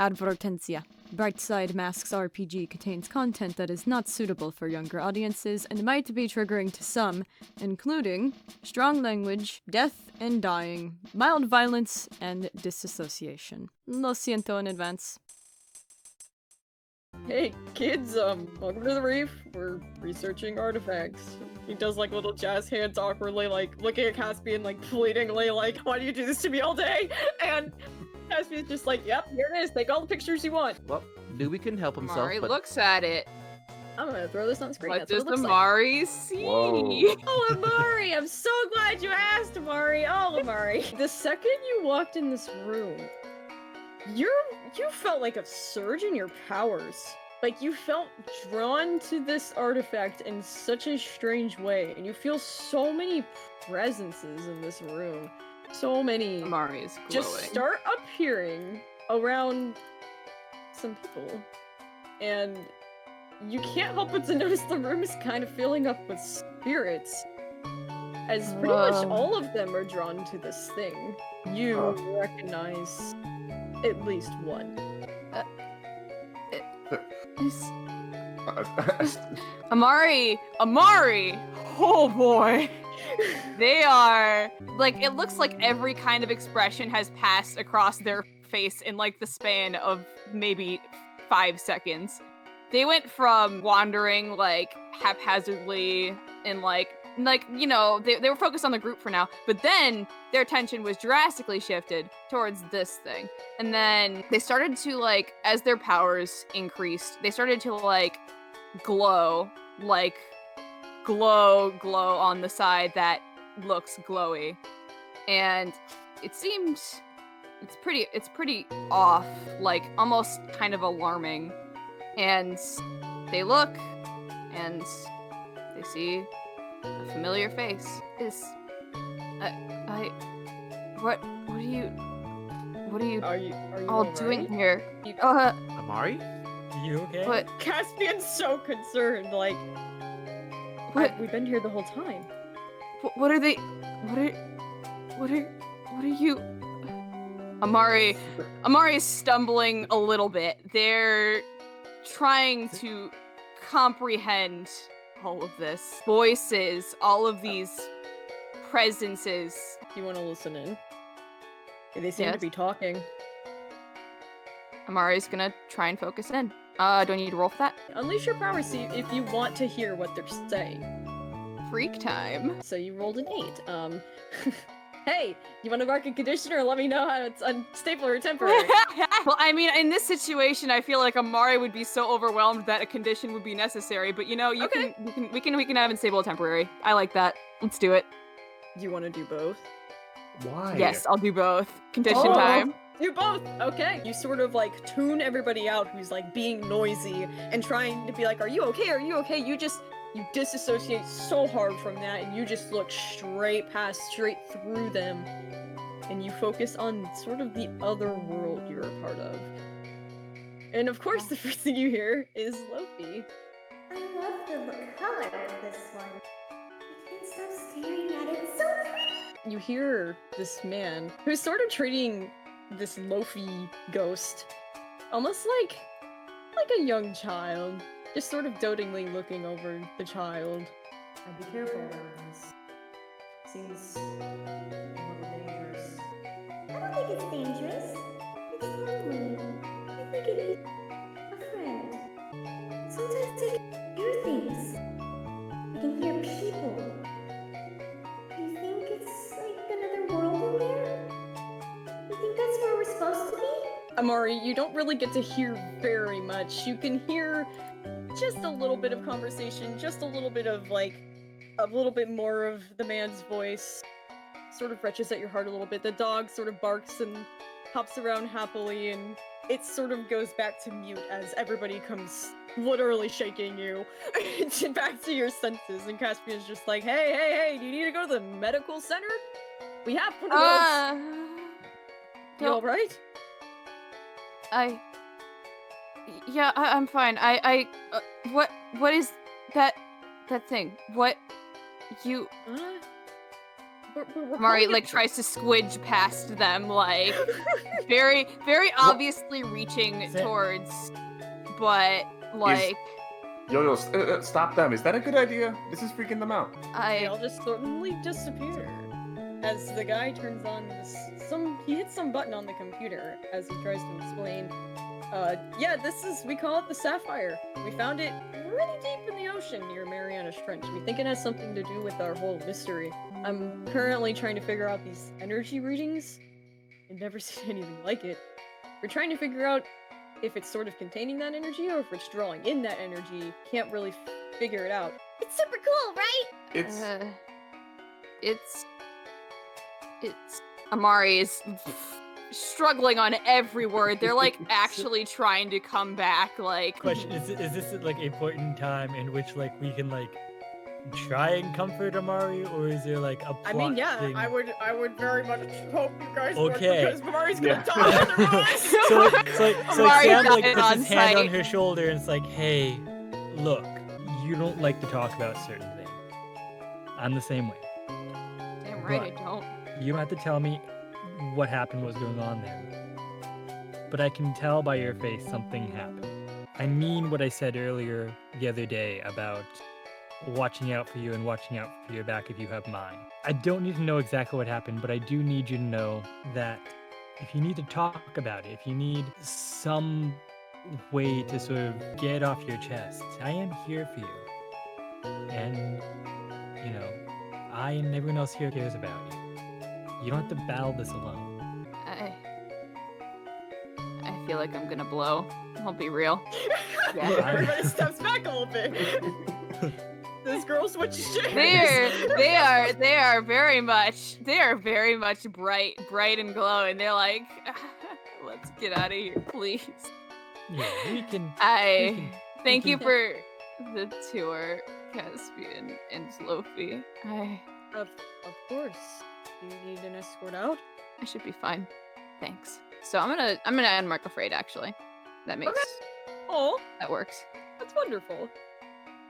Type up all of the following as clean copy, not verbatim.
Advertencia. Brightside Masks RPG contains content that is not suitable for younger audiences and might be triggering to some, including strong language, death and dying, mild violence, and disassociation. Lo siento in advance. Hey kids, welcome to the reef. We're researching artifacts. He does like little jazz hands awkwardly, like looking at Caspian like pleadingly, like, why do you do this to me all day? And Caspian's just like, yep, here it is, take all the pictures you want. Well, Newbie can help himself, Amari but... looks at it. I'm gonna throw this on screen. What That's does what it looks Amari see? Whoa. Oh, Amari! I'm so glad you asked, Amari! Oh, Amari. The second you walked in this room, you felt like a surge in your powers. Like, you felt drawn to this artifact in such a strange way, and you feel so many presences in this room. So many. Amari is glowing. Just start appearing around some people, and you can't help but to notice the room is kind of filling up with spirits, as pretty much all of them are drawn to this thing. You recognize at least one. Amari! Oh boy! They are, like, it looks like every kind of expression has passed across their face in, like, the span of maybe 5 seconds. They went from wandering, like, haphazardly and, like, you know, they were focused on the group for now, but then their attention was drastically shifted towards this thing. And then they started to, like, as their powers increased, they started to, like, glow on the side that looks glowy. And it seems it's pretty off, like almost kind of alarming. And they look and they see a familiar face. What are you Are you all right? doing here? Amari? You okay? What? Caspian's so concerned, like, What? we've been here the whole time. What are they? What are you? Amari is stumbling a little bit. They're trying to comprehend all of this. Voices, all of these presences. Do you want to listen in? They seem to Yes. be talking. Amari's gonna try and focus in. Do I need to roll for that? Unleash your power, see if you want to hear what they're saying. Freak time. So you rolled an 8. Hey, you want to mark a conditioner or let me know how it's unstable or temporary? Well, I mean, in this situation, I feel like Amari would be so overwhelmed that a condition would be necessary. But you know, we can have unstable or temporary. I like that. Let's do it. Do you want to do both? Why? Yes, I'll do both. Condition Oh. time. Do both! Okay. You sort of like tune everybody out who's like being noisy and trying to be like, are you okay? Are you okay? You disassociate so hard from that and you just look straight through them. And you focus on sort of the other world you're a part of. And of course the first thing you hear is Lophii. I love the color of this one. I can't stop staring at it. It's so pretty! You hear this man who's sort of treating this Lophii ghost almost like a young child, just sort of dotingly looking over the child. I'd be careful around this. Seems a little dangerous. I don't think it's dangerous. It's lonely. I think it needs a friend. Sometimes I can hear things. I can hear people. Do you think it's like another world in there? You think that's where we're supposed to be? Amari, you don't really get to hear very much. You can hear just a little bit of conversation, just a little bit of like, a little bit more of the man's voice. Sort of retches at your heart a little bit. The dog sort of barks and hops around happily, and it sort of goes back to mute as everybody comes literally shaking you back to your senses. And Caspian's just like, hey, do you need to go to the medical center? We have one of those. You alright? I'm fine. What is that thing? What you We're Amari calling like it- tries to squidge past them, like very, very obviously reaching Is that- towards, but like Yo, stop them. Is that a good idea? This is freaking them out. They I all just suddenly disappear. As the guy turns on this, he hits some button on the computer as he tries to explain. Yeah, we call it the Sapphire. We found it pretty deep in the ocean near Mariana's Trench. We think it has something to do with our whole mystery. I'm currently trying to figure out these energy readings. I've never seen anything like it. We're trying to figure out if it's sort of containing that energy or if it's drawing in that energy. Can't really figure it out. It's super cool, right? It's it's Amari is struggling on every word. They're like actually trying to come back. Like Question: Is this like a point in time in which like we can like try and comfort Amari, or is there like a plot I mean, yeah, thing? I would very much hope you guys Okay. would, because Mari's Yeah. gonna die otherwise. so Amari Sam like died puts on his hand on sight. her shoulder and it's like, hey, look, you don't like to talk about certain things. I'm the same way. damn right, I don't. You don't have to tell me what happened, what's going on there. But I can tell by your face something happened. I mean what I said earlier the other day about watching out for you and watching out for your back if you have mine. I don't need to know exactly what happened, but I do need you to know that if you need to talk about it, if you need some way to sort of get it off your chest, I am here for you. And, you know, I and everyone else here cares about you. You don't have to battle this alone. I feel like I'm gonna blow. I'll be real. Yeah. Everybody steps back a little bit. This girl switches chairs. They are very much bright and glowing. They're like, let's get out of here, please. Yeah, we can. Thank you for the tour, Caspian and Lophii. Of course. Do you need an escort out? I should be fine. Thanks. So I'm gonna unmark afraid actually. That makes Oh, that works. that's wonderful.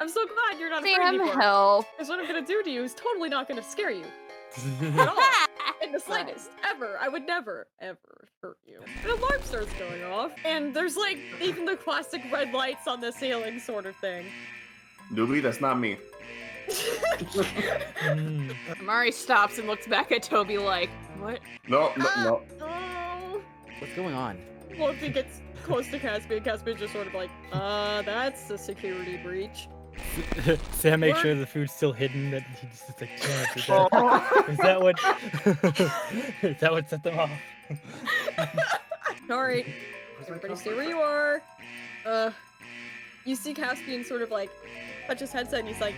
I'm so glad you're not afraid Sam, anymore. help. Because what I'm gonna do to you is totally not gonna scare you. At all. In the slightest. Ever. I would never, ever hurt you. An alarm starts going off, and there's like even the classic red lights on the ceiling sort of thing. Newbie, that's not me. Mm. Amari stops and looks back at Toby like, what? No. Oh. What's going on? Lophii gets close to Caspian. Caspian's just sort of like, that's a security breach. Sam makes What? sure the food's still hidden. That he just is like, damn it, is that what? Is that what set them off? Alright, everybody stay where you are. You see Caspian sort of like touch his headset and he's like,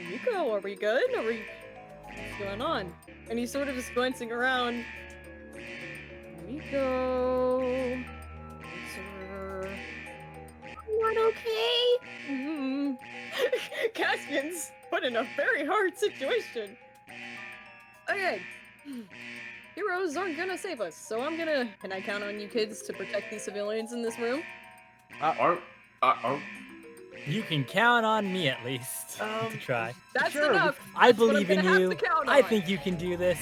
Nico, are we good? What's going on? And he sort of is glancing around. Nico. Sir. Not okay? Mm. Caspian's put in a very hard situation. Okay. Heroes aren't gonna save us, so can I count on you kids to protect these civilians in this room? Are You can count on me at least to try. That's Sure, enough. I That's what I'm believe in gonna have you. to count I on. think you can do this.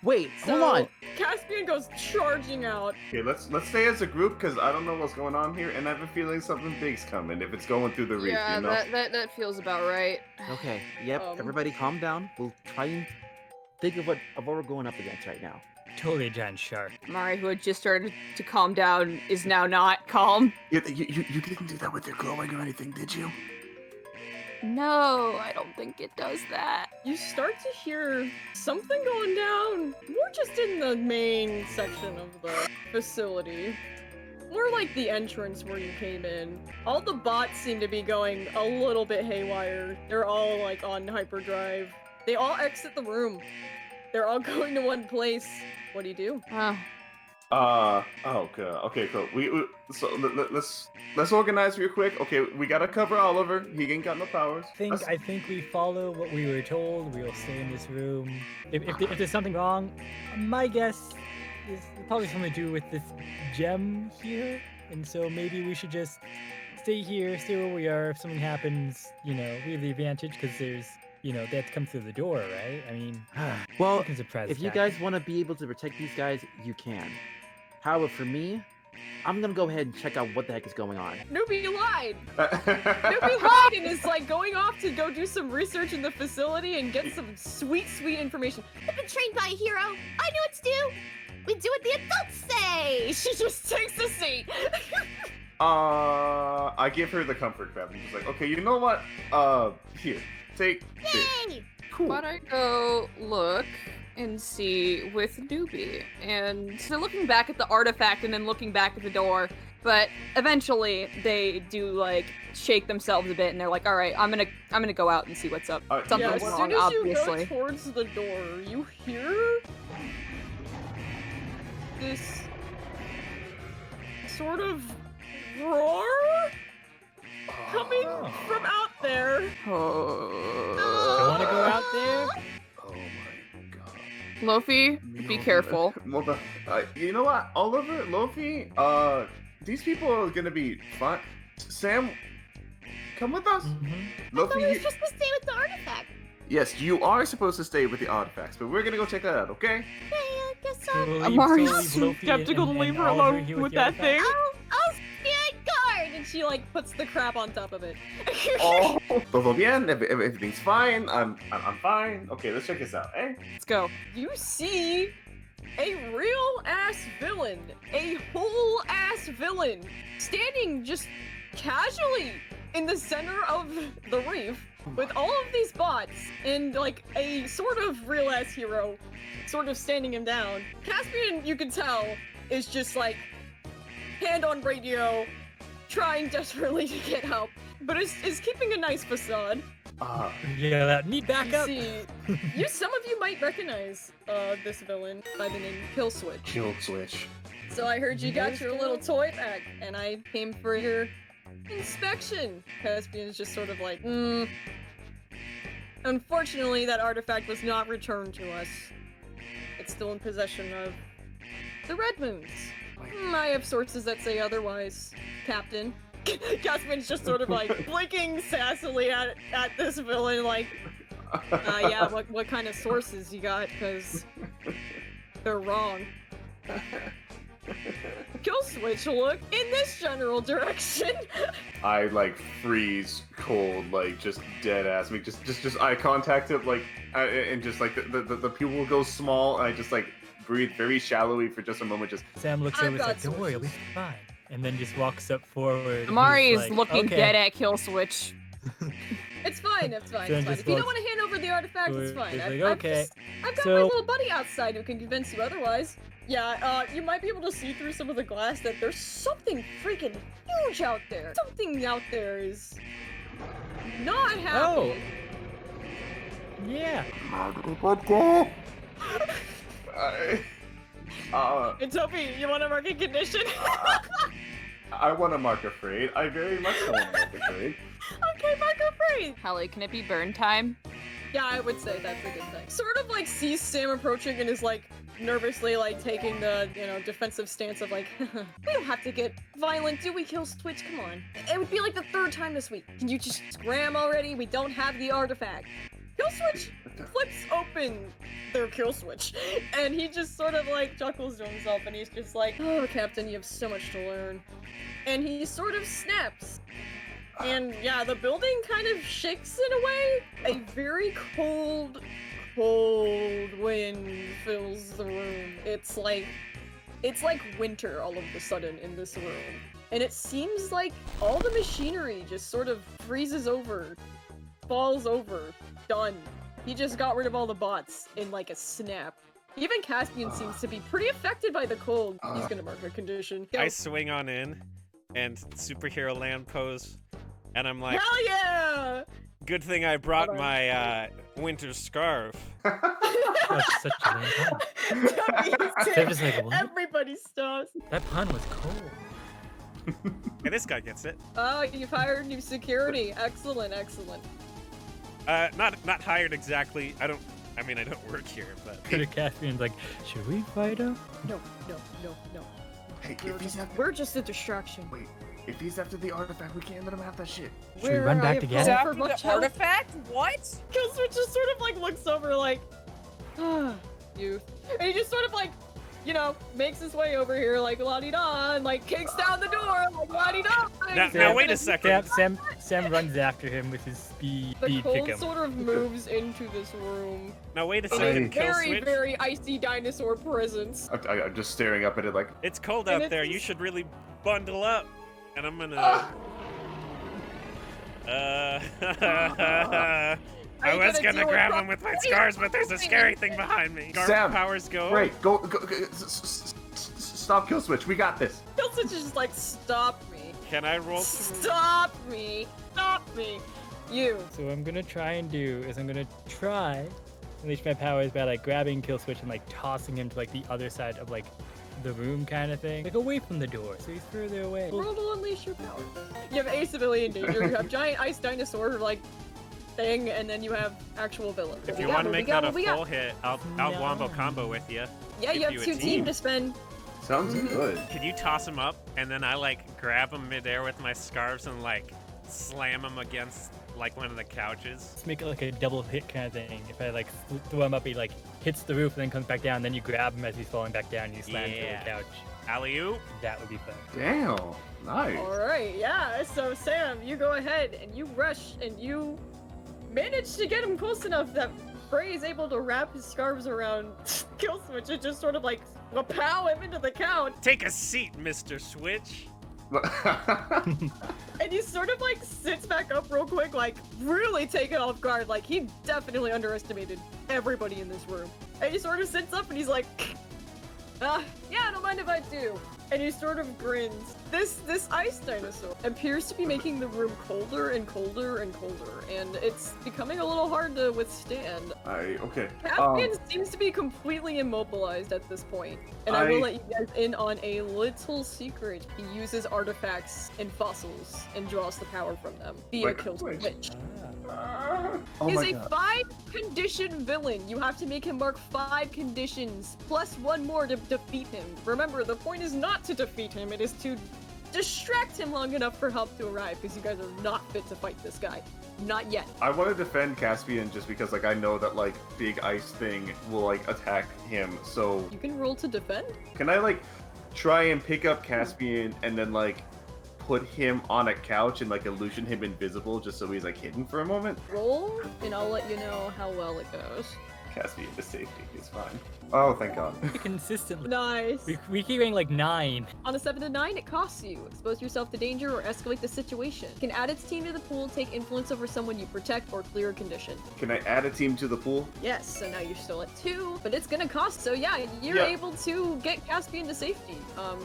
Wait, hold So, on. Caspian goes charging out. Okay, let's stay as a group because I don't know what's going on here, and I have a feeling something big's coming if it's going through the reef. Yeah, you know? that feels about right. Okay, yep, everybody calm down. We'll try and think of what we're going up against right now. Totally a giant shark. Amari, who had just started to calm down, is now not calm. You didn't do that with your glowing or anything, did you? No, I don't think it does that. You start to hear something going down. We're just in the main section of the facility. More like the entrance where you came in. All the bots seem to be going a little bit haywire. They're all like on hyperdrive. They all exit the room. They're all going to one place. What do you do? Oh, Okay, cool. So let's organize real quick. Okay, we gotta cover Oliver. He ain't got no powers. I think we follow what we were told. We'll stay in this room. If there's something wrong, my guess is probably something to do with this gem here. And so maybe we should just stay here, stay where we are. If something happens, we have the advantage because there's, they have to come through the door, right? I mean, Well, can surprise if you attack. guys want to be able to protect these guys, you can. However, for me, I'm gonna go ahead and check out what the heck is going on. Newbie lied. Newbie lied and is like going off to go do some research in the facility and get some sweet information. I've been trained by a hero. I know what to do. We do what the adults say. She just takes a seat. I give her the comfort grab. I'm just like, okay, you know what? Here, take this. Yay! Cool. Why don't I go look and see with Newbie? And they're looking back at the artifact and then looking back at the door. But eventually, they do like shake themselves a bit, and they're like, "All right, I'm gonna go out and see what's up." Something's Yeah, as wrong, soon as obviously. you go towards the door, you hear this sort of roar coming from out there. Oh. I want to go out there. Oh my god. Lophii, be careful. Well, you know what, Oliver, Lophii, these people are gonna be fine. Sam, come with us. I thought we were Lophii, supposed to stay with the artifact. yes, you are supposed to stay with the artifacts, but we're gonna go check that out, okay? Okay, I guess So I'll, we'll Amari's leave too Lophii skeptical to leave her Oliver alone here with the that thing. artifact. I'll stand guard. And she like puts the crap on top of it. Oh, todo bien, everything's fine, I'm fine. Okay, let's check this out, eh? Let's go. You see a real ass villain, a whole ass villain, standing just casually in the center of the reef with all of these bots and like a sort of real ass hero sort of standing him down. Caspian, you can tell, is just like hand on radio, trying desperately to get help, but is keeping a nice facade. Yeah, that need You backup. see, some of you might recognize this villain by the name Killswitch. Killswitch. So I heard you got your little toy back, and I came for your inspection. Caspian's just sort of like, Unfortunately, that artifact was not returned to us. It's still in possession of the Red Moons. I have sources that say otherwise, Captain. Caspian's just sort of like blinking sassily at this villain, like, yeah, what kind of sources you got? Because they're wrong. Killswitch, look in this general direction. I like freeze cold, like just dead ass. Like just eye contact it, like, and just like the pupil goes small. And I just like breathe very shallowly for just a moment. Just Sam looks I've over and got says, "Don't worry, I'll be fine." And then just walks up forward. Amari He's is like, looking okay. dead at Killswitch. It's fine, it's fine, Then it's fine. just If you don't walks want to hand over the artifact, it's forward. fine. He's like, okay. I've got So- my little buddy outside who can convince you otherwise. Yeah, you might be able to see through some of the glass that there's something freaking huge out there. Something out there is not happy. Oh. Yeah. And Toby, you want to mark a condition? I want to mark afraid. I very much want to mark afraid. Okay, mark afraid. Hallie, can it be burn time? Yeah, I would say that's a good thing. Sort of like sees Sam approaching and is like nervously like taking the, defensive stance of like, we don't have to get violent, do we, Killswitch? Come on. It would be like the third time this week. Can you just scram already? We don't have the artifact. Killswitch flips open their Killswitch, and he just sort of like chuckles to himself, and he's just like, oh, Captain, you have so much to learn. And he sort of snaps. And yeah, the building kind of shakes in a way. A very cold wind fills the room. It's like winter all of a sudden in this room. And it seems like all the machinery just sort of freezes over, falls over, done. He just got rid of all the bots in like a snap. Even Caspian seems to be pretty affected by the cold. He's gonna mark a condition. Go. I swing on in and superhero land pose, and I'm like, Hell yeah! good thing I brought Hold on. my winter scarf. That's such a lame pun. Sam is like, what? Everybody stops. That pun was cold. Hey, this guy gets it. Oh, you've hired new security. Excellent, excellent. Not hired exactly. I don't work here, but Could have Caspian's like, should we fight him? No. Hey, We're just a distraction. Wait, If he's after the artifact, we can't let him have that shit. Should we run back again? together? For After much the help? artifact? What? Killswitch just sort of like looks over like, youth. And he just sort of like, you know, makes his way over here like la-di-da and like kicks down the door like la-di-da. Now wait a second. Sam runs after him with his speed The cold kick him. sort of moves into this room. Now wait a In a second, very, Killswitch. very icy dinosaur presence. I'm just staring up at it like, It's cold And out there. it's- You should really bundle up. And I'm gonna. I you was gonna gonna deal with grab pro- him with my What are you scars, but there's a doing? scary thing behind me. Guard Sam, powers go. great, go, stop Killswitch, we got this. Killswitch is just like, stop me. Can I roll? Stop me. Stop me. You. So what I'm gonna try and do is I'm gonna try and unleash my powers by like grabbing Killswitch and like tossing him to like the other side of like the room kind of thing. Like away from the door, so he's further away. Roll to unleash your power. You have a civilian danger. You have giant ice dinosaur like thing, and then you have actual villain. If you Yeah, want to what we make got, that a what we got? full hit, I'll No. wombo combo with you. Yeah, you give have you a 2 team. team to spend. Sounds good. Can you toss him up and then I like grab him midair with my scarves and like slam him against like one of the couches? Let's make it like a double hit kind of thing. If I like throw him up, he like hits the roof and then comes back down. Then you grab him as he's falling back down and you slam him Yeah. to the couch. Alley-oop. That would be fun. Damn, nice. Alright, yeah. So Sam, you go ahead and you rush and you manage to get him close enough that Bray is able to wrap his scarves around Killswitch and just sort of like pow him into the couch. Take a seat, Mr. Switch. And he sort of like sits back up real quick, like really taken off guard. Like he definitely underestimated everybody in this room. And he sort of sits up and he's like, yeah, I don't mind if I do. And he sort of grins. This ice dinosaur appears to be making the room colder and colder and colder, and it's becoming a little hard to withstand. Okay. Caspian seems to be completely immobilized at this point, and I will let you guys in on a little secret. He uses artifacts and fossils and draws the power from them via Killswitch. Oh He's my a God. 5-condition villain. You have to make him mark 5 conditions, plus 1 more to defeat him. Remember, the point is not to defeat him, it is to distract him long enough for help to arrive, because you guys are not fit to fight this guy. Not yet. I want to defend Caspian just because, like, I know that, like, big ice thing will, like, attack him, so... You can roll to defend? Can I, like, try and pick up Caspian and then, like, put him on a couch and, like, illusion him invisible just so he's, like, hidden for a moment? Roll, and I'll let you know how well it goes. Caspian to safety, he's fine. Oh, thank God. Consistently. Nice. We keep getting like 9. On a 7 to 9, it costs you. Expose yourself to danger or escalate the situation. Can add its team to the pool, take influence over someone you protect, or clear a condition. Can I add a team to the pool? Yes, so now you're still at 2, but it's gonna cost, so yeah, you're Yeah. able to get Caspian to safety.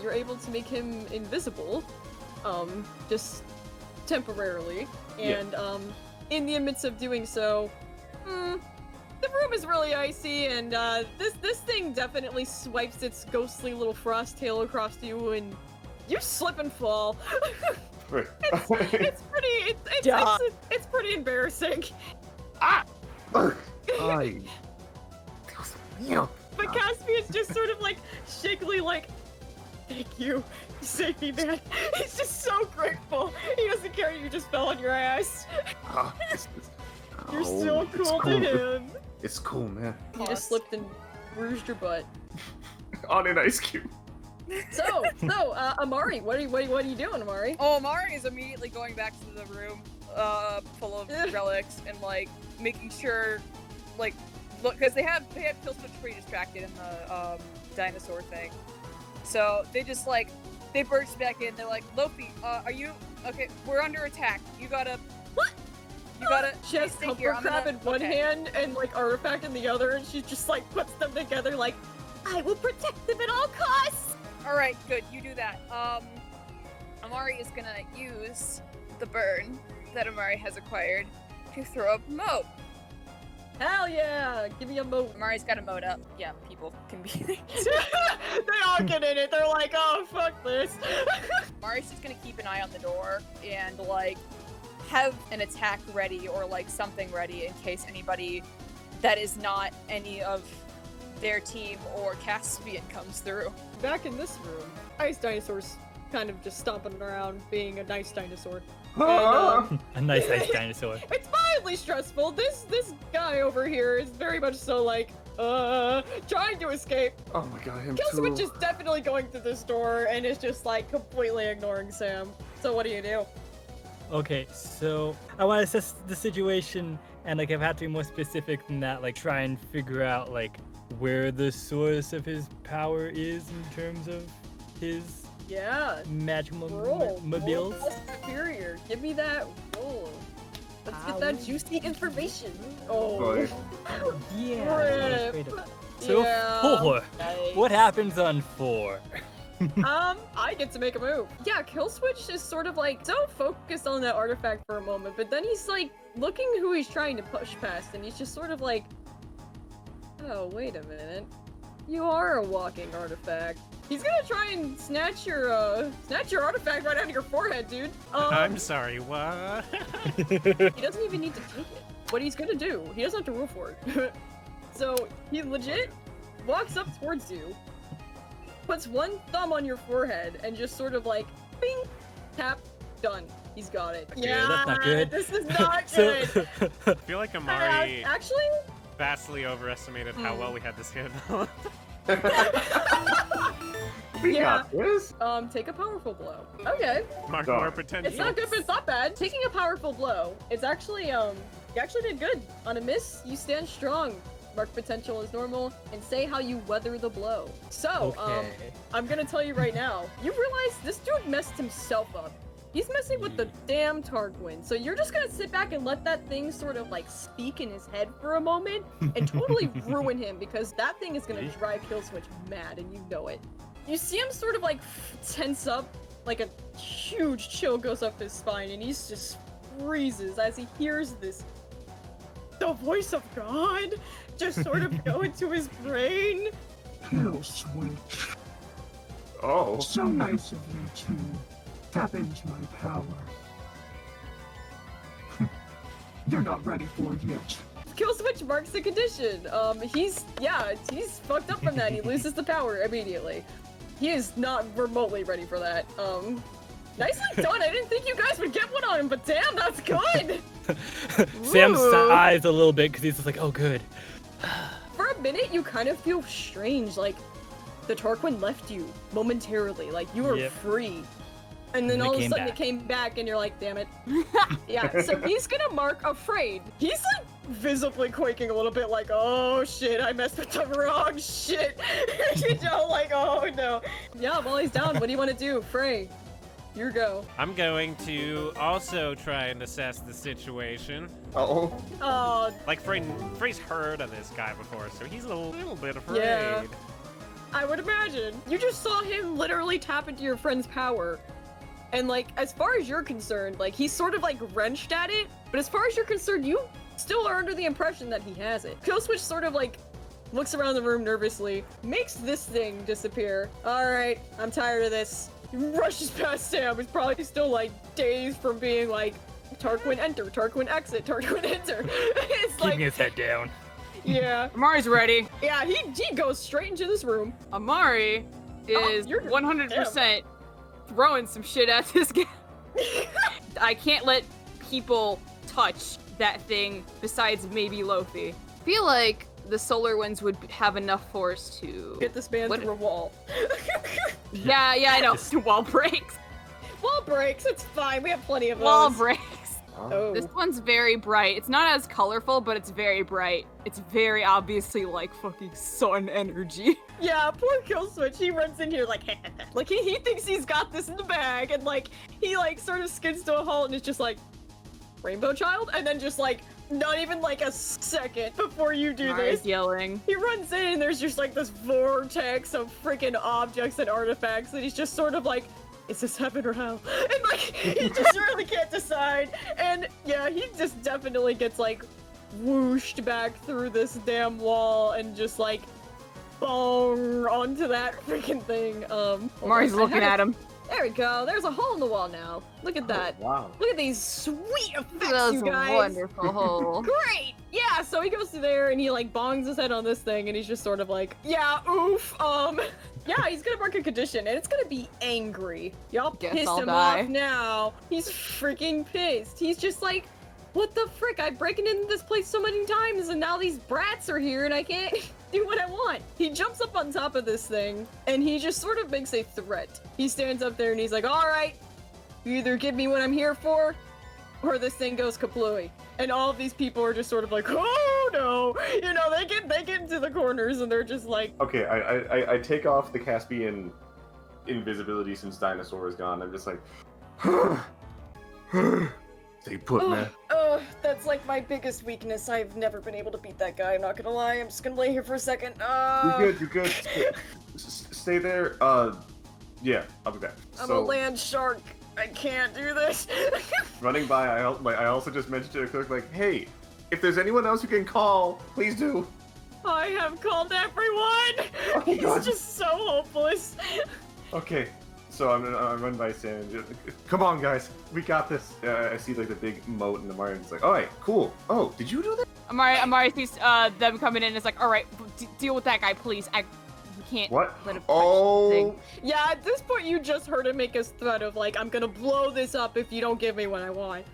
You're able to make him invisible, just temporarily, and in the midst of doing so, the room is really icy, and this thing definitely swipes its ghostly little frost tail across you, and you slip and fall. Right. It's pretty embarrassing. But Caspian's just sort of like shakily like, thank you, you saved me, man. He's just so grateful. He doesn't care you just fell on your ass. You're still cool to him. It's cool, man. You just slipped and bruised your butt. On an ice cube. So, Amari, what are you doing, Amari? Oh, Amari is immediately going back to the room full of relics and like making sure, like, look, because they had Killswitch pretty distracted in the dinosaur thing, so they just like they burst back in. They're like, Lophii, are you okay? We're under attack. You gotta. You gotta. She has stay comfort here. I'm crab gonna- in one okay. hand and like artifact in the other, and she just like puts them together like, I will protect them at all costs. All right, good. You do that. Amari is gonna use the burn that Amari has acquired to throw up a moat. Hell yeah! Give me a moat. Amari's got a moat up. Yeah, people can be. They all get in it. They're like, oh fuck this. Amari's just gonna keep an eye on the door and like have an attack ready or like something ready in case anybody that is not any of their team or Caspian comes through. Back in this room, ice dinosaurs kind of just stomping around, being a nice dinosaur. Ah! And, A nice ice dinosaur. it's mildly stressful. This guy over here is very much so like, trying to escape. Oh my god, him Killswitch too. is definitely going through this door and is just like completely ignoring Sam. So what do you do? Okay, so I want to assess the situation, and like I've had to be more specific than that. Like try and figure out like where the source of his power is in terms of his Yeah. magical Roll. mobiles. Roll superior. Give me that roll. Let's get that juicy information. Oh. Boy. Yeah. Rip. Straight up. So Yeah. 4. Nice. What happens on 4? I get to make a move. Yeah, Killswitch is sort of like so focused on that artifact for a moment, but then he's like looking who he's trying to push past, and he's just sort of like, oh, wait a minute. You are a walking artifact. He's gonna try and snatch your artifact right out of your forehead, dude. I'm sorry, what? He doesn't even need to take it. What he's gonna do, he doesn't have to roll for it. So he legit walks up towards you, puts one thumb on your forehead, and just sort of like, bing, tap, done. He's got it. Okay, Yeah, that's not good. this is not So, good. I feel like Amari Actually, vastly overestimated how well we had this handled. We Yeah. got this. take a powerful blow. Okay. Mark Done. more potential. It's not good, but it's not bad. Taking a powerful blow, it's actually, you actually did good. On a miss, you stand strong. Mark potential as normal, and say how you weather the blow. So, okay. I'm gonna tell you right now, you realize this dude messed himself up. He's messing with the damn Tarquin, so you're just gonna sit back and let that thing sort of like speak in his head for a moment and totally ruin him, because that thing is gonna drive Killswitch mad, and you know it. You see him sort of like tense up, like a huge chill goes up his spine, and he's just freezes as he hears this. The voice of God just sort of go into his brain. Killswitch. Oh. So nice of you to tap into my power. You're not ready for it yet. Killswitch marks the condition. He's fucked up from that. He loses the power immediately. He is not remotely ready for that. Nicely done. I didn't think you guys would get one on him, but damn, that's good. Sam Ooh. sighs a little bit because he's just like, oh, good. For a minute, you kind of feel strange, like the Tarquin left you momentarily, like you were Yep. free. And then And it all of a came sudden back. it came back and you're like, damn it. Yeah, so he's gonna mark afraid. He's like visibly quaking a little bit, like, oh shit, I messed with the wrong shit. You know, like, oh no. Yeah, while he's down, what do you want to do? Frey, your go. I'm going to also try and assess the situation. Oh. Oh, Like, Frey's heard of this guy before, so he's a little bit afraid. Yeah. I would imagine. You just saw him literally tap into your friend's power. And like, as far as you're concerned, like he's sort of like wrenched at it, but as far as you're concerned, you still are under the impression that he has it. Killswitch sort of like looks around the room nervously, makes this thing disappear. All right, I'm tired of this. He rushes past Sam, who's probably still like dazed from being like, Tarquin enter, Tarquin exit, Tarquin enter. It's Keeping like, his head down. yeah. Amari's ready. Yeah, he goes straight into this room. Amari is you're 100% throwing some shit at this guy. I can't let people touch that thing besides maybe Lophii. I feel like the solar winds would have enough force to Get this man What- through a wall. Yeah, I know. Wall breaks. Wall breaks, it's fine. We have plenty of those. Wall breaks. Oh. This one's very bright. It's not as colorful, but it's very bright. It's very obviously like fucking sun energy. Yeah, poor Killswitch. He runs in here like, like he thinks he's got this in the bag, and like he like sort of skids to a halt and is just like, Rainbow Child, and then just like not even like a second before you do Amari's this. yelling. He runs in and there's just like this vortex of freaking objects and artifacts, and he's just sort of like, is this heaven or hell? And like, he just really can't decide. And yeah, he just definitely gets like whooshed back through this damn wall and just like bong onto that freaking thing. Amari's looking at him. There we go. There's a hole in the wall now. Look at that. Wow. Look at these sweet effects, That's you a guys. wonderful hole. Great! Yeah, so he goes through there and he like bongs his head on this thing and he's just sort of like, yeah, oof, Yeah, he's gonna mark a condition, and it's gonna be angry. Y'all Guess pissed I'll him die. off now. He's freaking pissed. He's just like, what the frick? I've broken into this place so many times, and now these brats are here, and I can't do what I want. He jumps up on top of this thing, and he just sort of makes a threat. He stands up there, and he's like, all right, you either give me what I'm here for, or this thing goes kaplooey. And all of these people are just sort of like, oh no, you know, they get into the corners and they're just like, Okay, I take off the Caspian invisibility since dinosaur is gone. I'm just like, stay put, man. That's like my biggest weakness. I've never been able to beat that guy. I'm not gonna lie. I'm just gonna lay here for a second. You're good. Stay there. Yeah, I'll be back. I'm a land shark. I can't do this. Running by, I also just mentioned to the clerk, like, hey, if there's anyone else you can call, please do. I have called everyone. Oh, He's God. just so hopeless. Okay, so I'm run by Sam. Come on, guys, we got this. I see like the big moat in the margin. It's like, all right, cool. Oh, did you do that? Amari sees them coming in and is like, all right, deal with that guy, please. We can't What? let him touch Oh. the thing. Yeah, at this point you just heard him make his threat of like, I'm gonna blow this up if you don't give me what I want.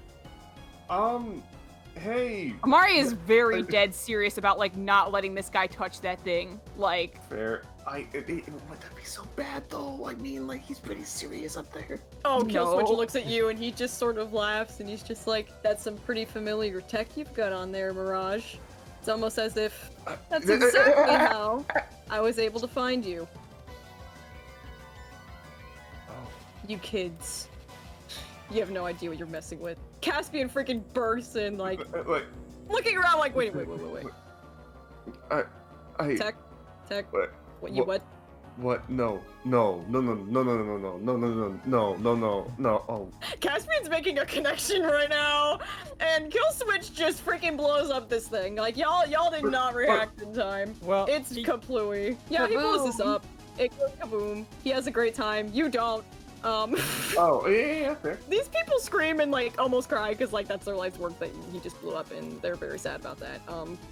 Hey. Amari is very dead serious about like not letting this guy touch that thing. Like, Fair. Would that be so bad though? I mean, like, he's pretty serious up there. Oh, Killswitch No. looks at you and he just sort of laughs and he's just like, that's some pretty familiar tech you've got on there, Mirage. It's almost as if that's exactly how I was able to find you. You kids. You have no idea what you're messing with. Caspian freaking bursts in, like, Like, looking around like, wait. I. Tech? What? What? What? No. Oh. Caspian's making a connection right now, and Killswitch just freaking blows up this thing. Like, y'all did not react in time. Well, It's kaplooey. Yeah, he blows this up. It goes kaboom. He has a great time. You don't. Oh, yeah, fair. These people scream and like almost cry because like that's their life's work that he just blew up, and they're very sad about that.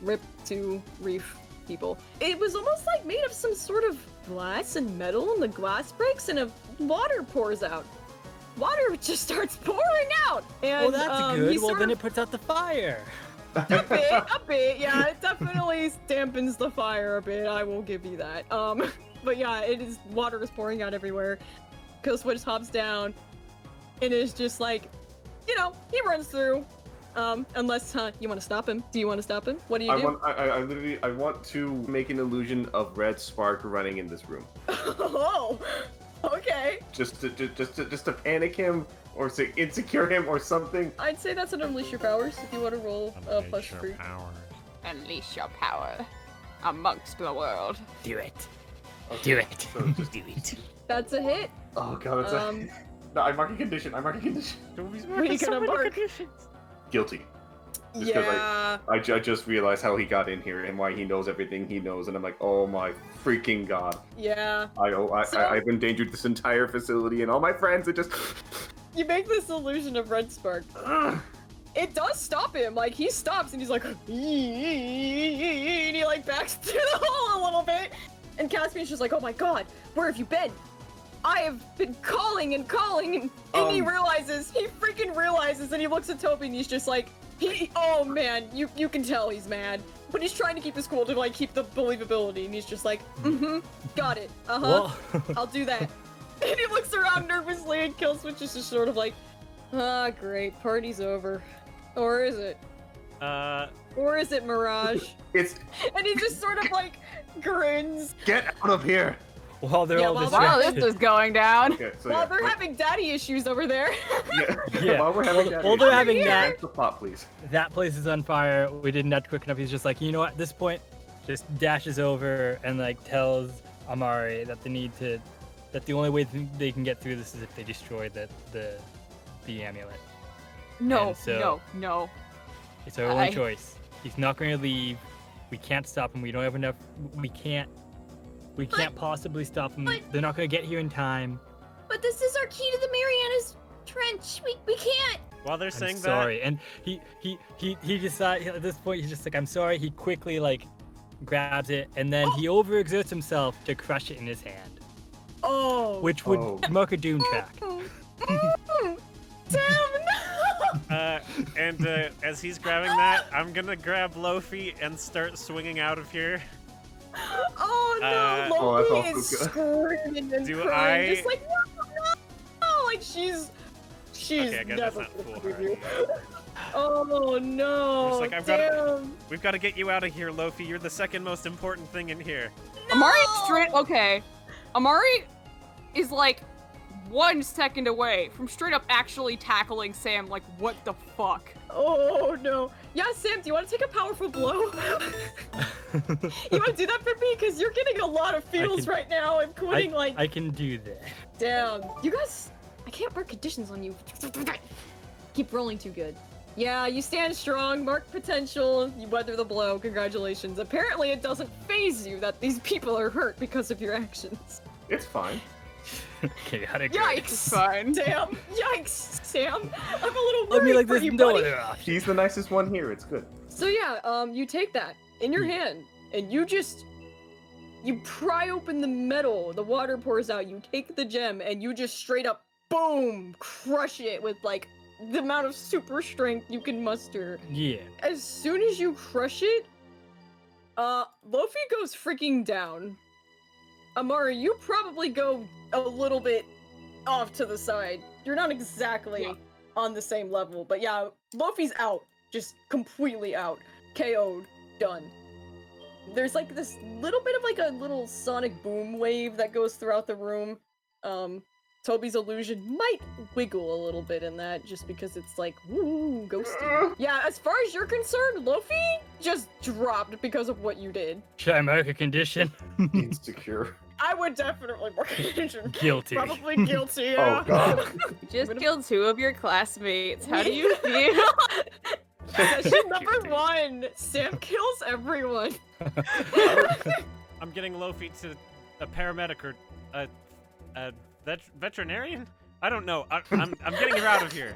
Rip to R.E.E.F people. It was almost like made of some sort of glass and metal, and the glass breaks and water pours out. Water just starts pouring out. And, well, that's good. Well, then it puts out the fire. A bit, yeah, it definitely dampens the fire a bit, I will give you that. But yeah, water is pouring out everywhere. Killswitch hops down, and is just like, you know, he runs through. Unless, you want to stop him? Do you want to stop him? What do you do? I want to make an illusion of red spark running in this room. Oh, okay. Just to panic him, or to insecure him, or something. I'd say that's an unleash your powers if you want to roll plus 3. unleash your power amongst the world. Do it. Okay. Do it. So just Do it. That's a hit. Oh god, that's a... No, I'm marking condition. What are you gonna mark? Guilty. Just 'cause Yeah. I just realized how he got in here and why he knows everything he knows, and I'm like, oh my freaking god. Yeah. I've endangered this entire facility and all my friends. It just... You make this illusion of red spark. Ugh. It does stop him. Like, he stops and he's like, and he like backs to the hole a little bit. And Caspian's just like, oh my god, where have you been? I have been calling and he realizes, he freaking realizes, and he looks at Toby and he's just like, oh man, you can tell he's mad. But he's trying to keep his cool to like keep the believability, and he's just like, got it, I'll do that. And he looks around nervously, and Killswitch is just sort of like, ah, great, party's over. Or is it? Or is it Mirage? And he just sort of like grins. Get out of here! While they're Yeah, all while distracted. Wow, this is going down. Okay, so Well, yeah, they're having daddy issues over there. Yeah. While we're having that, While they're having that, Answer the plot, please. that place is on fire. We didn't have quick enough. He's just like, you know what? At this point, just dashes over and like tells Amari that they need to, that the only way they can get through this is if they destroy the amulet. No, And so- no. It's our only choice. He's not going to leave. We can't stop him. We don't have enough. We can't possibly stop him. They're not going to get here in time. But this is our key to the Marianas Trench. We can't. While they're I'm saying sorry. And he decides at this point he's just like, I'm sorry. He quickly like grabs it and then he overexerts himself to crush it in his hand. Oh. which would mark a doom track. And as he's grabbing that, I'm gonna grab Lophii and start swinging out of here. Oh no, that's Lophii also is good. screaming and Do crying, I- just like no, like she's Okay, I guess that's never not gonna foolhardy. forgive you. Oh no, I'm just like, we've got to get you out of here, Lophii. You're the second most important thing in here. Amari Amari is like 1 second away from straight up actually tackling Sam. Like, what the fuck? Oh no. Yeah, Sam, do you want to take a powerful blow? You want to do that for me? Because you're getting a lot of feels right now, including like... I can do that. Damn. You guys... I can't mark conditions on you. Keep rolling too good. Yeah, you stand strong, mark potential, you weather the blow, congratulations. Apparently it doesn't faze you that these people are hurt because of your actions. It's fine. Chaotic. Yikes! Fine. Damn! Yikes, Sam! I'm a little Let me worried like for this. you, No buddy. other option. He's the nicest one here. It's good. So yeah, you take that in your hand, and you pry open the metal, the water pours out, you take the gem, and you just straight up, boom, crush it with like, the amount of super strength you can muster. Yeah. As soon as you crush it, Lophii goes freaking down. Amari, you probably go a little bit off to the side. You're not exactly on the same level, but yeah, Lophii's out. Just completely out. KO'd. Done. There's like this little bit of like a little sonic boom wave that goes throughout the room. Toby's illusion might wiggle a little bit in that just because it's like, woo, ghosty. Yeah, as far as you're concerned, Lophii just dropped because of what you did. Should I mark a condition? Insecure. I would definitely mark a condition. Guilty. Probably guilty, yeah. Oh god. Just killed 2 of your classmates. How do you feel? Session number 1. Sam kills everyone. I'm getting Lophii to a paramedic or a veterinarian? I don't know. I'm getting her out of here.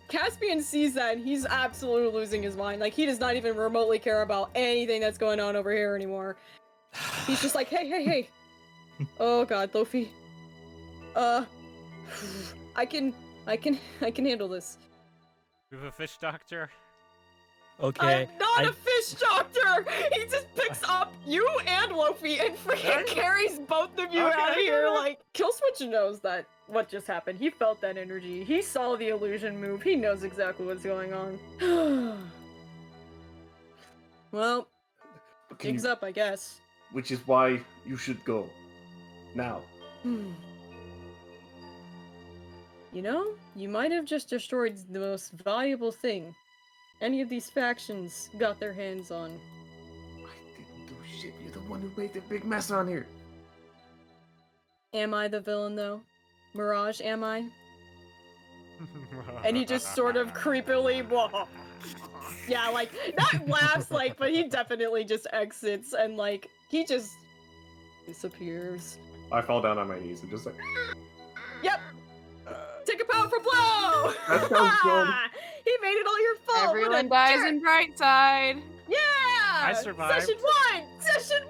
Caspian sees that and he's absolutely losing his mind. Like, he does not even remotely care about anything that's going on over here anymore. He's just like, hey. Oh god, Lophii. I can handle this. We have a fish doctor. Okay. I'm not a fish doctor! He just picks up you and Lophii and freaking carries both of you out of here. Like, Killswitch knows that what just happened. He felt that energy. He saw the illusion move. He knows exactly what's going on. Well, jig's up, I guess. Which is why you should go. Now. You know, you might have just destroyed the most valuable thing any of these factions got their hands on. I didn't do shit. You're the one who made the big mess on here. Am I the villain, though? Mirage, am I? And he just sort of creepily, yeah, like, not laughs, like, but he definitely just exits, and, like, he just disappears. I fall down on my knees and just like... Yep! Take a powerful blow! That sounds good. He made it all your fault! What a Everyone dies jerk. in Brightside. Yeah! I survived. Session 1! Session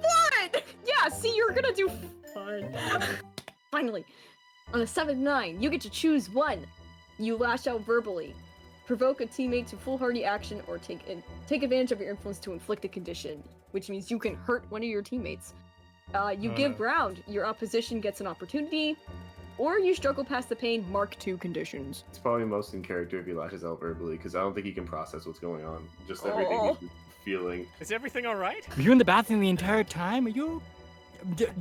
1! Yeah, see, you're gonna do fine. Finally, on a 7-9, you get to choose one. You lash out verbally, provoke a teammate to foolhardy action, or take advantage of your influence to inflict a condition, which means you can hurt one of your teammates. You give ground, your opposition gets an opportunity, or you struggle past the pain, mark 2 conditions. It's probably most in character if he lashes out verbally, because I don't think he can process what's going on. Just everything he's feeling. Is everything all right? Were you in the bathroom the entire time? Are you?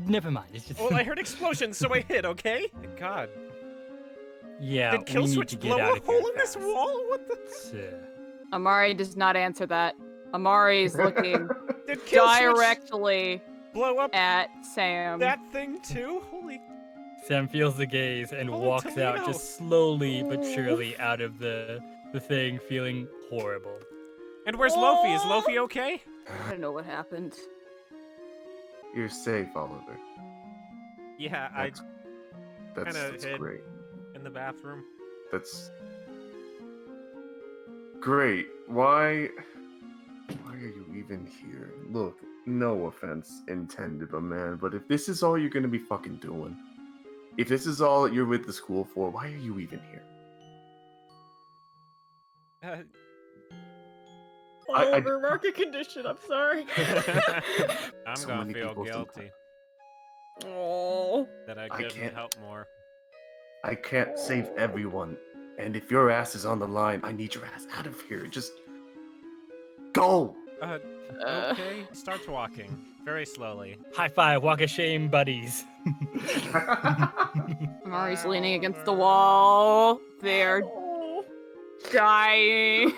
Never mind. It's just. Well, I heard explosions, so I hid. Okay. God. Yeah. Did we need to Killswitch get blow out a of here hole in this fast. wall? What the? Amari does not answer that. Amari is looking Did Killswitch directly blow up at Sam. that thing too? Holy. Sam feels the gaze and Holy walks out Toledo. just slowly but surely out of the thing, feeling horrible. And where's Lophii? Is Lophii okay? I don't know what happened. You're safe, Oliver. Yeah, That's kinda hid. great. in the bathroom. That's great. Why are you even here? Look, no offense intended, my man, but if this is all you're gonna be fucking doing, If this is all you're with the school for, why are you even here? Oliver, market condition. I'm sorry. I'm So gonna many feel people think guilty Oh. that I I couldn't can't- help more. I can't save everyone. And if your ass is on the line, I need your ass out of here. Just go. Okay. Starts walking very slowly. High five, walk of shame, buddies. Mari's leaning against the wall. They're Oh. dying.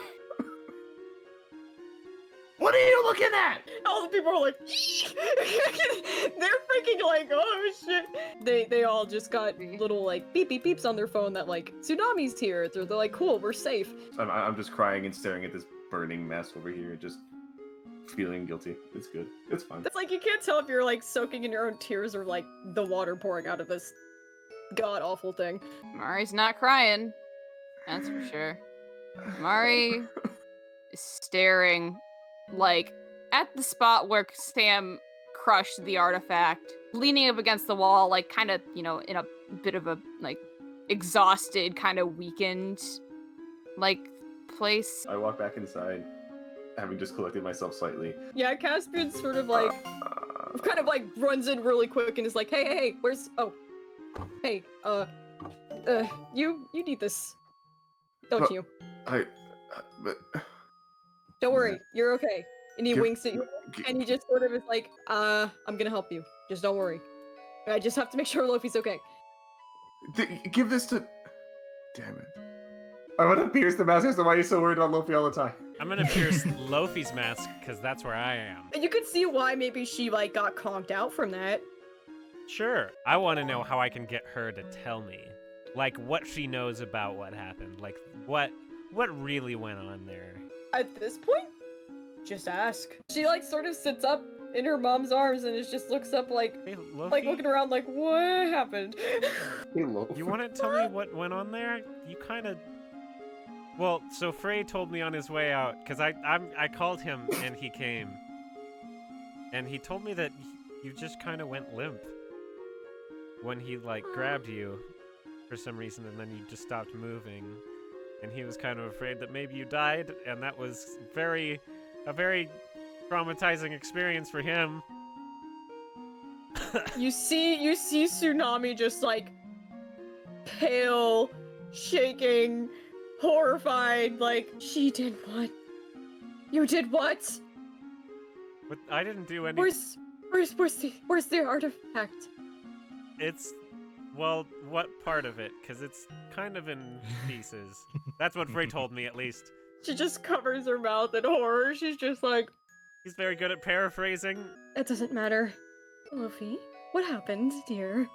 What are you looking at? All the people are like, they're freaking like, oh shit. They all just got little like beep beep beeps on their phone that like tsunami's here. They're like, cool, we're safe. I'm just crying and staring at this burning mess over here, just feeling guilty. It's good. It's fine. It's like you can't tell if you're like soaking in your own tears or like the water pouring out of this god awful thing. Mari's not crying. That's for sure. Mari is staring like at the spot where Sam crushed the artifact, leaning up against the wall, like kind of, you know, in a bit of a like exhausted, kind of weakened like place. I walk back inside, having just collected myself slightly. Yeah, Caspian sort of like kind of like runs in really quick and is like, hey, where's hey, you need this, don't But- you? But Don't worry, you're okay. And he Give- winks at you, and he just sort of is like, I'm gonna help you. Just don't worry. I just have to make sure Lophie's okay. Give this to. Damn it. I want to pierce the mask, so why are you so worried about Lophii all the time? I'm gonna pierce Lophie's mask because that's where I am. And you can see why maybe she like got conked out from that. Sure. I want to know how I can get her to tell me, like what she knows about what happened, like what really went on there. At this point, just ask. She like sort of sits up in her mom's arms and it just looks up like Hey, Lophii, like looking around like what happened. Hey, Lophii. you want to tell me what went on there? You kind of. Well, so Frey told me on his way out because I called him and he came, and he told me that you just kind of went limp when he like grabbed you for some reason, and then you just stopped moving, and he was kind of afraid that maybe you died, and that was a very traumatizing experience for him. You see Tsunami just like pale, shaking, horrified, like she did what? You did what? But I didn't do any. Where's the artifact? It's, well, what part of it? Because it's kind of in pieces. That's what Frey told me, at least. She just covers her mouth in horror. She's just like, He's very good at paraphrasing. it doesn't matter. Lophii, what happened, dear?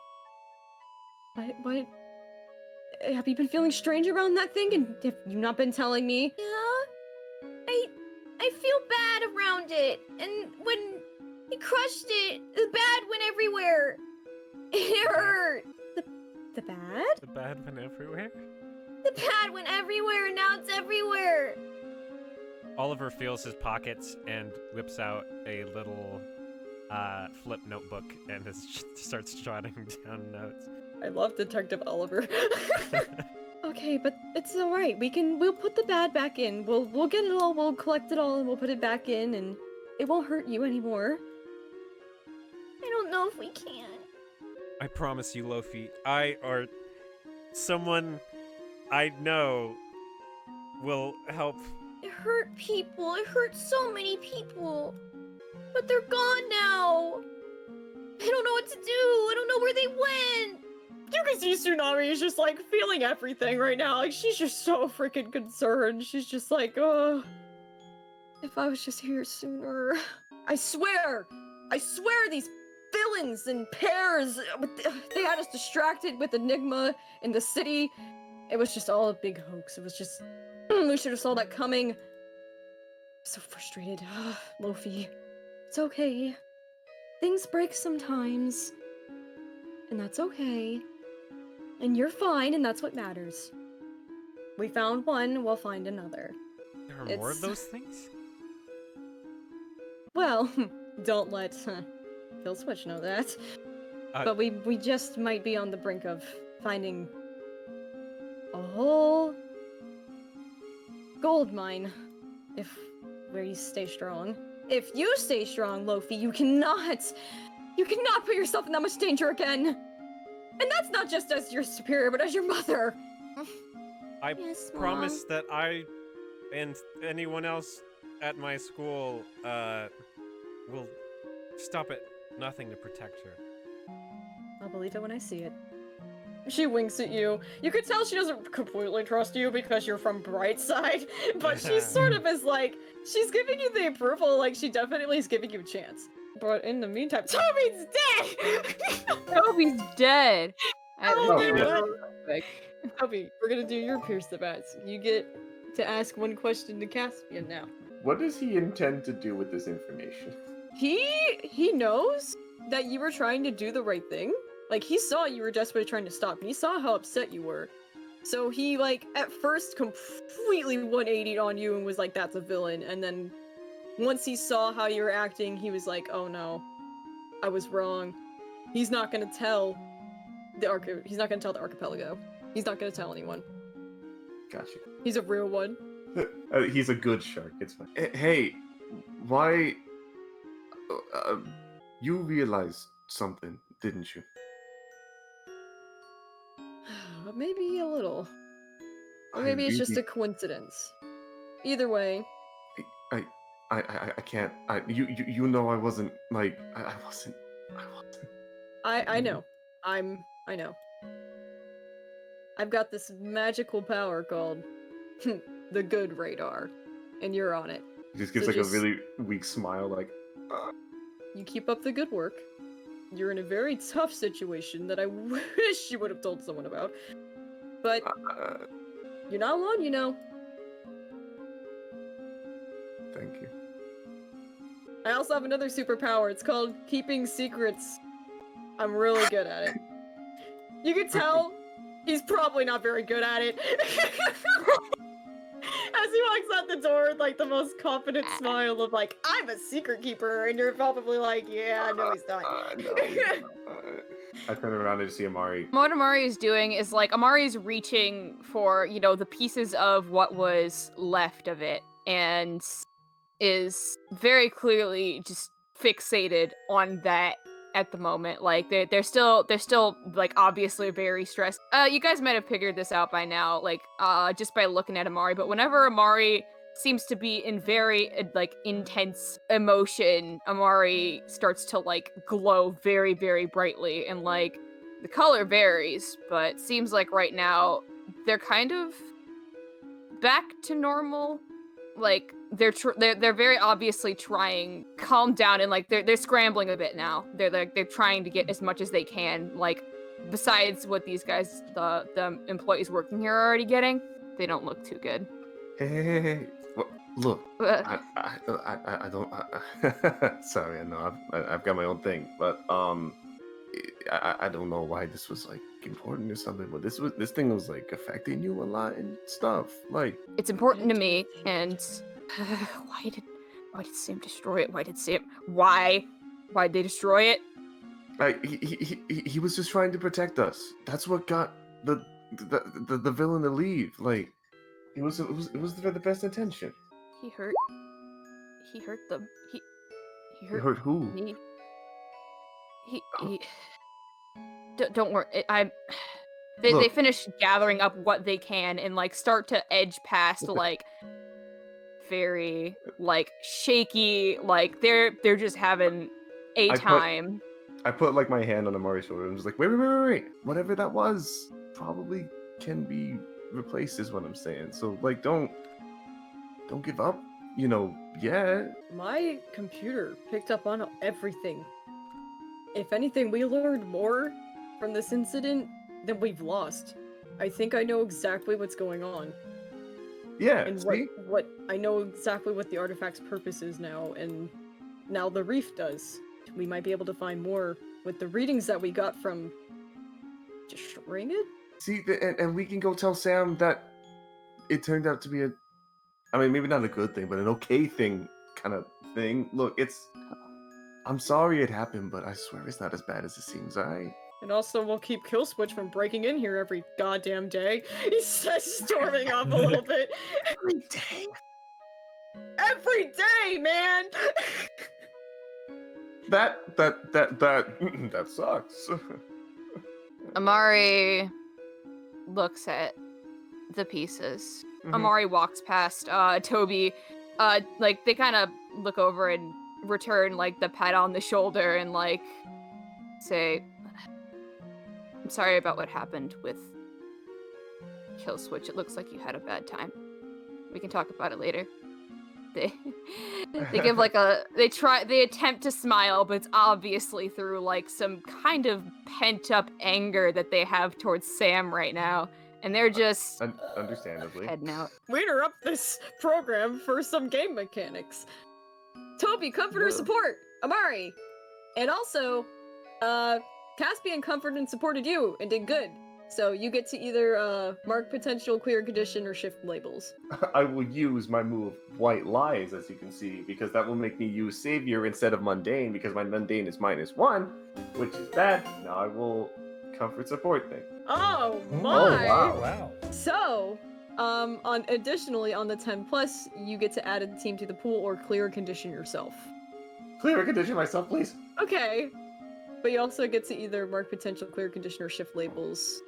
What? Have you been feeling strange around that thing? And have you not been telling me? Yeah, I feel bad around it, and when he crushed it, the bad went everywhere. It hurt. The bad? The bad went everywhere. The bad went everywhere, and now it's everywhere. Oliver feels his pockets and whips out a little flip notebook and starts jotting down notes. I love Detective Oliver. Okay, but it's all right. We'll put the bad back in. We'll get it all. We'll collect it all, and we'll put it back in, and it won't hurt you anymore. I don't know if we can. I promise you, Lophii, I or someone I know will help. It hurt people. It hurt so many people. But they're gone now. I don't know what to do. I don't know where they went. You can see Tsunami is just like feeling everything right now. Like she's just so freaking concerned. She's just like, oh, if I was just here sooner. I swear these villains and pairs, they had us distracted with Enigma in the city. It was just all a big hoax. It was just, we should have saw that coming. I'm so frustrated. Lophii, it's okay. Things break sometimes. And that's okay. And you're fine, and that's what matters. We found one, we'll find another. There are more of those things? Well, don't let Killswitch know that. But we just might be on the brink of finding a whole gold mine if we stay strong. If you stay strong, Lophii, you cannot put yourself in that much danger again. And that's not just as your superior, but as your mother. I Yes, promise that I and anyone else at my school will stop at nothing to protect her. I'll believe it when I see it. She winks at you. You could tell she doesn't completely trust you because you're from Brightside, but she sort of is like, she's giving you the approval, like she definitely is giving you a chance. But in the meantime, Toby's dead! Toby's dead. Oh, yeah. Toby, we're gonna do your Pierce the Bats. You get to ask one question to Caspian now. What does he intend to do with this information? He knows that you were trying to do the right thing. Like, he saw you were desperately trying to stop, and he saw how upset you were. So he, like, at first completely 180'd on you and was like, that's a villain. And then once he saw how you were acting, he was like, oh no, I was wrong. He's not gonna tell the archipelago. He's not gonna tell anyone. Gotcha. He's a real one. He's a good shark. It's fine. Hey, why? You realized something, didn't you? Maybe a little. Or maybe it's just a coincidence. Either way. I can't. You know I wasn't like I wasn't. I know. I know. I've got this magical power called the good radar, and you're on it. He just gives So like a really weak smile, like. You keep up the good work. You're in a very tough situation that I wish you would have told someone about. But you're not alone, you know. Thank you. I also have another superpower. It's called keeping secrets. I'm really good at it. You can tell he's probably not very good at it. As he walks out the door with like the most confident smile of like, I'm a secret keeper, and you're probably like, yeah, no, he's not. No, I turn around and see Amari. What Amari is doing is like Amari's reaching for, you know, the pieces of what was left of it and is very clearly just fixated on that at the moment. Like they're still like obviously very stressed. You guys might have figured this out by now, like just by looking at Amari, but whenever Amari seems to be in very like intense emotion, Amari starts to like glow very, very brightly, and like the color varies, but seems like right now they're kind of back to normal. Like they're very obviously trying calm down, and like they're scrambling a bit now. They're trying to get as much as they can, like besides what these guys, the employees working here are already getting. They don't look too good. Hey. Well, look, I don't. Sorry, I know I've got my own thing, but I don't know why this was like important or something, but this thing was like affecting you a lot and stuff. Like it's important to me, and why did Sam destroy it? Why did they destroy it? He was just trying to protect us. That's what got the villain to leave. Like it was for the best intention. He hurt them. He hurt who? Me. Don't worry. They finish gathering up what they can and like start to edge past like very like shaky, like they're just having a time. I put like my hand on Amari's shoulder and was like, wait. Whatever that was probably can be replaced is what I'm saying. So like don't give up, you know, yeah. My computer picked up on everything. If anything, we learned more from this incident than we've lost. I think I know exactly what's going on. Yeah, and what I know exactly what the artifact's purpose is now, and now the reef does. We might be able to find more with the readings that we got from destroying it. See, and we can go tell Sam that it turned out to be I mean, maybe not a good thing, but an okay thing kind of thing. Look, I'm sorry it happened, but I swear it's not as bad as it seems, alright? And also, we'll keep Killswitch from breaking in here every goddamn day. He's storming off a little bit. Every day? Every day, man! That sucks. Amari looks at the pieces. Amari walks past Toby. Like, they kind of look over and return, like, the pat on the shoulder and, like, say, I'm sorry about what happened with Killswitch. It looks like you had a bad time. We can talk about it later. They give like they attempt to smile, but it's obviously through like some kind of pent up anger that they have towards Sam right now. And they're just understandably heading out. We interrupt this program for some game mechanics. Toby, comforter support, Amari. And also, Caspian comforted and supported you and did good. So you get to either mark potential, clear condition, or shift labels. I will use my move White Lies, as you can see, because that will make me use Savior instead of Mundane, because my Mundane is -1, which is bad. Now I will comfort support thing. Oh my! Oh Wow. So, additionally on the 10+, you get to add a team to the pool or clear condition yourself. Clear a condition myself, please. Okay. But you also get to either mark potential, clear condition, or shift labels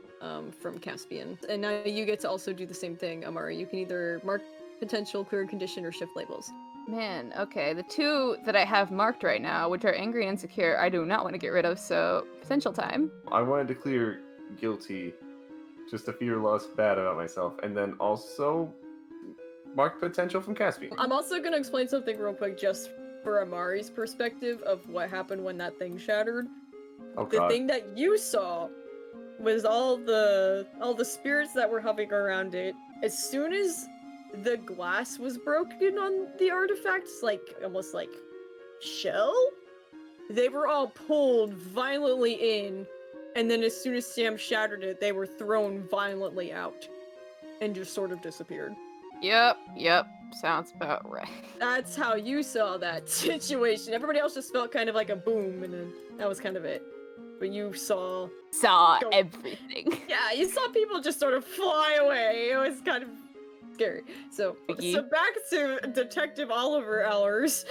from Caspian. And now you get to also do the same thing, Amari. You can either mark potential, clear condition, or shift labels. Man, okay. The two that I have marked right now, which are angry and insecure, I do not want to get rid of, so potential time. I wanted to clear guilty, just to fear loss bad about myself, and then also mark potential from Caspian. I'm also going to explain something real quick just for Amari's perspective of what happened when that thing shattered. Oh, The God. thing that you saw was all the spirits that were hovering around it. As soon as the glass was broken on the artifacts, like almost like shell, they were all pulled violently in, and then as soon as Sam shattered it, they were thrown violently out and just sort of disappeared. Yep. Sounds about right. That's how you saw that situation. Everybody else just felt kind of like a boom, and then that was kind of it. But you saw go- everything. Yeah, you saw people just sort of fly away. It was kind of scary. So back to Detective Oliver hours.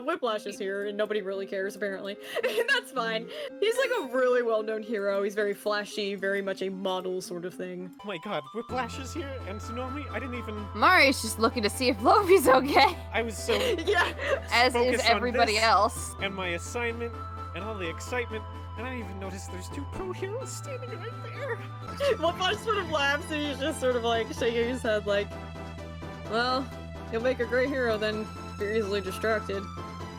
Whiplash is here, and nobody really cares, apparently. That's fine. He's like a really well-known hero. He's very flashy, very much a model sort of thing. Oh my god, Whiplash is here, and Tsunami? I didn't even... Mari's just looking to see if Lophie's okay. I was so... Yeah. As is focused on everybody this else. And my assignment, and all the excitement, and I didn't even notice there's 2 pro heroes standing right there. Whiplash sort of laughs, and he's just sort of like shaking his head like, well, you'll make a great hero then. You're easily distracted.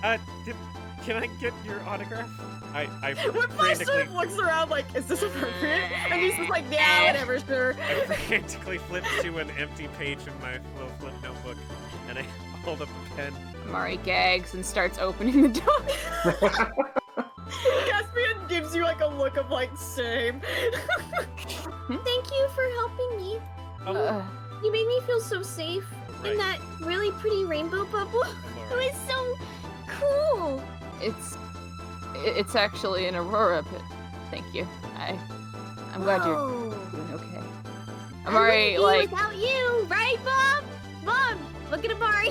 Can I get your autograph? I Whiplash sort of looks around like, is this appropriate? And he's just like, yeah, whatever, sure. I frantically flip to an empty page in my little flip notebook, and I hold up a pen. Mari gags and starts opening the door. Caspian gives you like a look of like, same. Thank you for helping me. You made me feel so safe in that really pretty rainbow bubble. It was so cool. It's actually an Aurora, but thank you. I'm glad you're doing okay. Amari, I wouldn't be without you, right, Mom? Mom, look at Amari.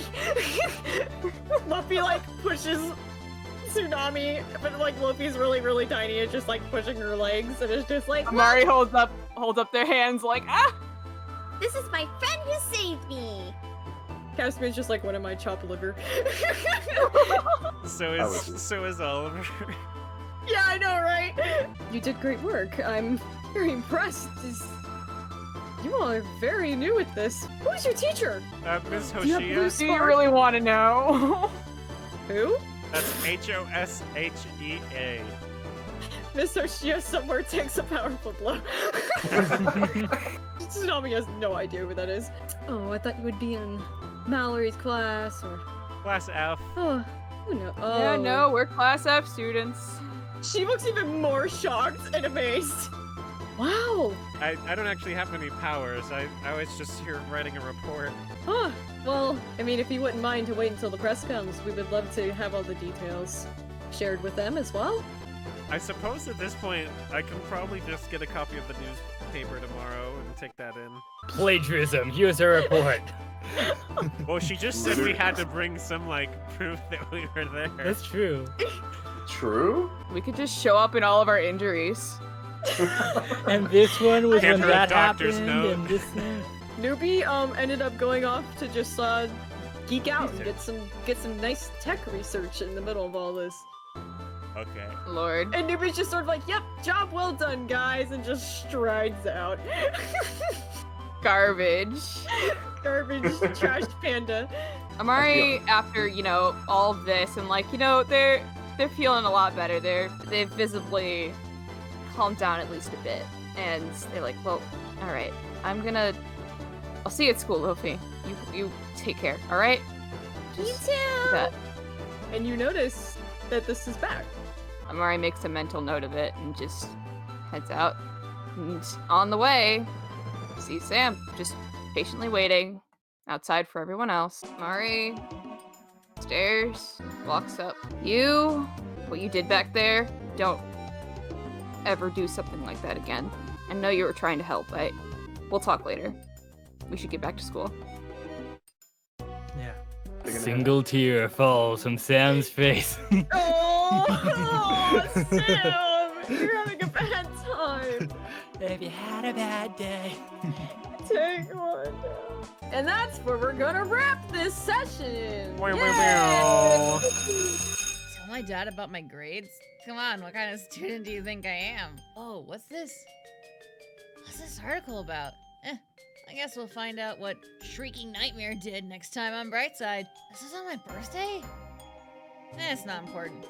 Lophii like pushes Tsunami, but like Lophie's really, really tiny. It's just like pushing her legs, and it's just like Amari holds up their hands like, ah! This is my friend who saved me. Caspian's just like, what am I, chopped liver? So is Oliver. Yeah, I know, right? You did great work. I'm very impressed. You all are very new at this. Who's your teacher? Miss Do you have blue Hoshia. Do you really want to know? Who? That's Hoshea. Miss Hoshia somewhere takes a powerful blow. Tsunami has no idea who that is. Oh, I thought you would be in Mallory's class or... Class F. Oh, who knows? Oh. Yeah, no, we're Class F students. She looks even more shocked and amazed. Wow. I don't actually have any powers. I was just here writing a report. Huh. Well, I mean, if you wouldn't mind to wait until the press comes, we would love to have all the details shared with them as well. I suppose at this point, I can probably just get a copy of the newspaper tomorrow and take that in. Plagiarism. Here's a report. Well, she just said we had to bring some, like, proof that we were there. That's true. True? We could just show up in all of our injuries. And this one was when Give her a that doctor's happened, note. and this one. Newbie ended up going off to just geek out and get some nice tech research in the middle of all this. Okay. Lord. And Newbie's just sort of like, yep, job well done, guys, and just strides out. Garbage. Garbage, trash panda. Amari, after, you know, all of this, and like, you know, they're feeling a lot better. They've visibly calmed down at least a bit. And they're like, well, alright, I'll see you at school, Lophii. You take care, alright? You Just too! do that. And you notice that this is back. Amari makes a mental note of it and just heads out. And on the way, see Sam, just patiently waiting outside for everyone else. Amari, stairs, walks up. What you did back there, don't ever do something like that again. I know you were trying to help, but we'll talk later. We should get back to school. Yeah. Single tear falls from Sam's face. Oh, Sam! You're having a bad time. If you had a bad day. Take one. And that's where we're gonna wrap this session. Wow, Yay! wow, wow. Tell my dad about my grades? Come on, what kind of student do you think I am? Oh, what's this? What's this article about? I guess we'll find out what Shrieking Nightmare did next time on Brightside. This is on my birthday? It's not important.